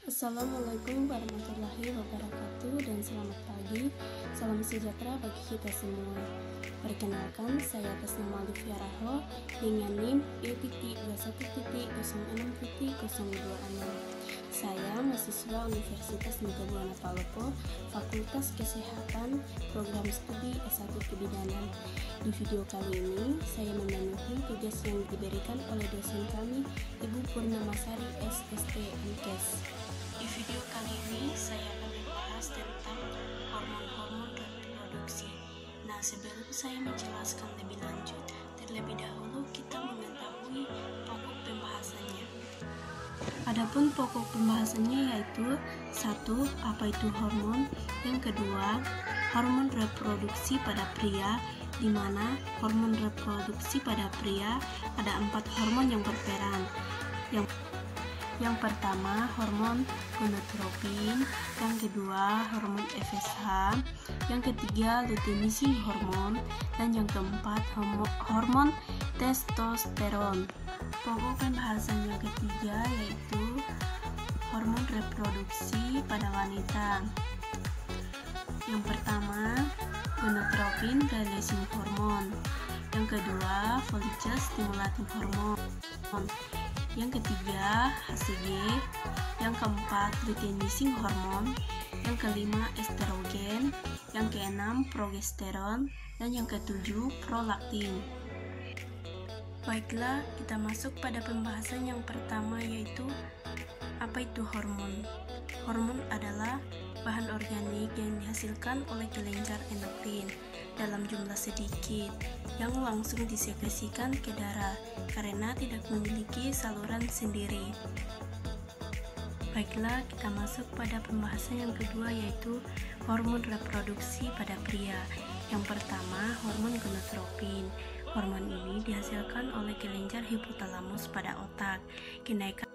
Assalamualaikum warahmatullahi wabarakatuh dan selamat pagi. Salam sejahtera bagi kita semua. Perkenalkan, saya atas nama Olivia Rahlo dengan NIM E.21.06.026. Saya mahasiswa Universitas Negeri Buana Palopo, Fakultas Kesehatan, Program Studi S1 Kebidanan. Di video kali ini, saya memenuhi tugas yang diberikan oleh dosen kami, Ibu Purnamasari SST MKes. Di video kali ini saya akan membahas tentang hormon-hormon reproduksi. Nah, sebelum saya menjelaskan lebih lanjut, terlebih dahulu kita mengetahui pokok pembahasannya. Adapun pokok pembahasannya yaitu 1. Apa itu hormon? Yang kedua, hormon reproduksi pada pria, di mana hormon reproduksi pada pria ada 4 hormon yang berperan. Yang pertama, hormon gonadotropin, yang kedua, hormon FSH, yang ketiga, luteinizing hormon, dan yang keempat, hormon testosteron. Pokok pembahasan yang ketiga yaitu hormon reproduksi pada wanita. Yang pertama, gonadotropin releasing hormon, yang kedua, follicle stimulating hormon, yang ketiga HCG, yang keempat luteinizing hormon, yang kelima estrogen, yang keenam progesteron, dan yang ketujuh prolaktin. Baiklah, kita masuk pada pembahasan yang pertama yaitu apa itu hormon. Hormon adalah bahan organik yang dihasilkan oleh kelenjar endokrin dalam jumlah sedikit yang langsung disekresikan ke darah karena tidak memiliki saluran sendiri. Baiklah, kita masuk pada pembahasan yang kedua yaitu hormon reproduksi pada pria. Yang pertama, hormon gonadotropin. Hormon ini dihasilkan oleh kelenjar hipotalamus pada otak. Kenaikan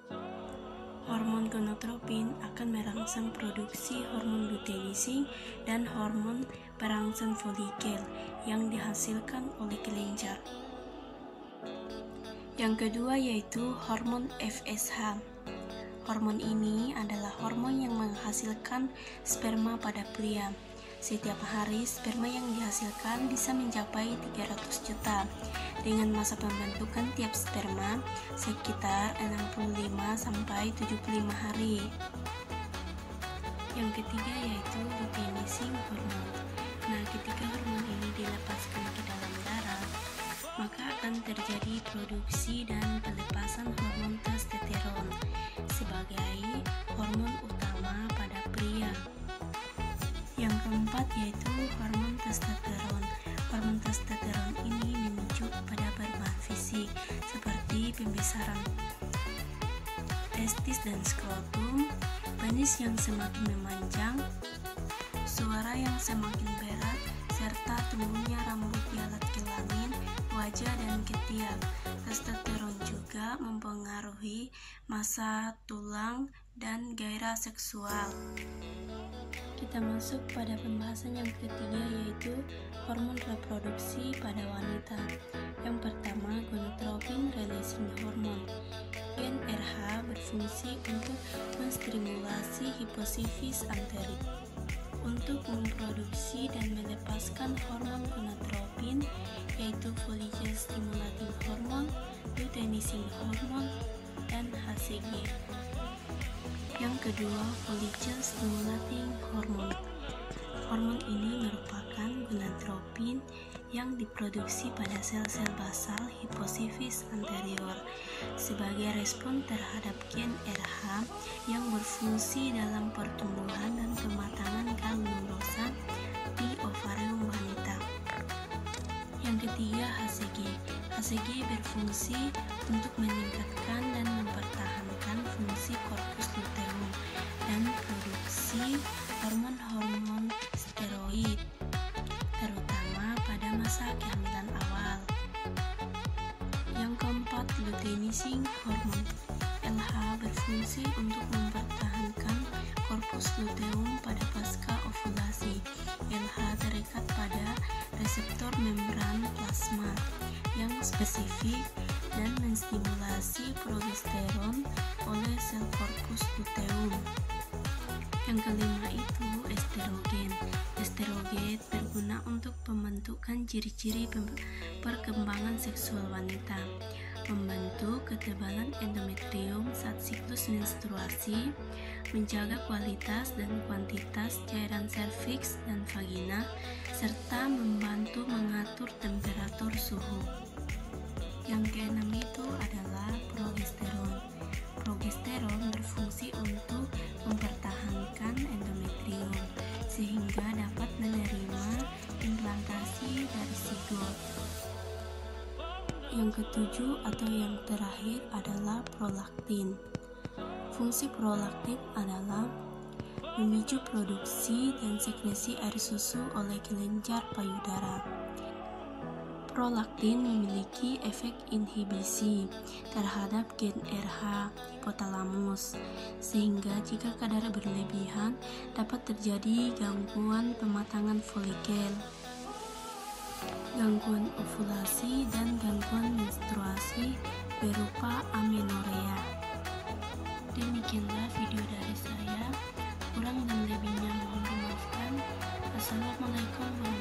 hormon gonadotropin akan merangsang produksi hormon luteinizing dan hormon perangsang folikel yang dihasilkan oleh kelenjar. Yang kedua yaitu hormon FSH. Hormon ini adalah hormon yang menghasilkan sperma pada pria. Setiap hari sperma yang dihasilkan bisa mencapai 300 juta dengan masa pembentukan tiap sperma sekitar 65-75 hari. Yang ketiga yaitu luteinizing hormon. Nah, ketika hormon ini dilepaskan ke dalam darah, maka akan terjadi produksi dan pelepasan hormon testosteron sebagai hormon utama pada pria. Yang keempat yaitu hormon testosteron. Hormon testosteron ini memicu pada perubahan fisik seperti pembesaran testis dan skrotum, penis yang semakin memanjang, suara yang semakin berat, serta tumbuhnya rambut di alat kelamin, wajah, dan ketiak. Testosteron juga mempengaruhi massa tulang dan gairah seksual. Kita masuk pada pembahasan yang ketiga yaitu hormon reproduksi pada wanita. Yang pertama, gonadotropin releasing hormon. Gen RH berfungsi untuk menstimulasi hipofis anterior untuk memproduksi dan melepaskan hormon gonadotropin yaitu follicle stimulating hormon, luteinizing hormon, dan HCG. Yang kedua, follicle stimulating hormon. Hormon ini merupakan gonadotropin yang diproduksi pada sel-sel basal hipofis anterior sebagai respon terhadap gen RH yang berfungsi dalam pertumbuhan dan kematangan glandulosa di ovarium wanita. Yang ketiga, HCG. HCG berfungsi untuk meningkatkan dan mempertahankan fungsi korpus luteum dan produksi hormon-hormon steroid, terutama pada masa kehamilan awal. Yang keempat, luteinizing hormon. LH berfungsi untuk mempertahankan korpus luteum pada pasca ovulasi. LH terikat pada reseptor membran plasma yang spesifik dan menstimulasi progesteron oleh sel korpus luteum. Yang kelima itu estrogen. Estrogen berguna untuk pembentukan ciri-ciri perkembangan seksual wanita, membantu ketebalan endometrium saat siklus menstruasi, menjaga kualitas dan kuantitas cairan serviks dan vagina, serta membantu mengatur temperatur suhu. Yang keenam itu adalah progesteron. Progesteron berfungsi untuk mempertahankan endometrium sehingga dapat menerima implantasi dari sigot. Yang ketujuh atau yang terakhir adalah prolaktin. Fungsi prolaktin adalah memicu produksi dan sekresi air susu oleh kelenjar payudara. Prolaktin memiliki efek inhibisi terhadap gen RH hipotalamus, sehingga jika kadar berlebihan dapat terjadi gangguan pematangan folikel, gangguan ovulasi, dan gangguan menstruasi berupa amenorea. Demikianlah video dari saya, kurang dan lebihnya mohon dimaafkan. Assalamualaikum warahmatullahi wabarakatuh.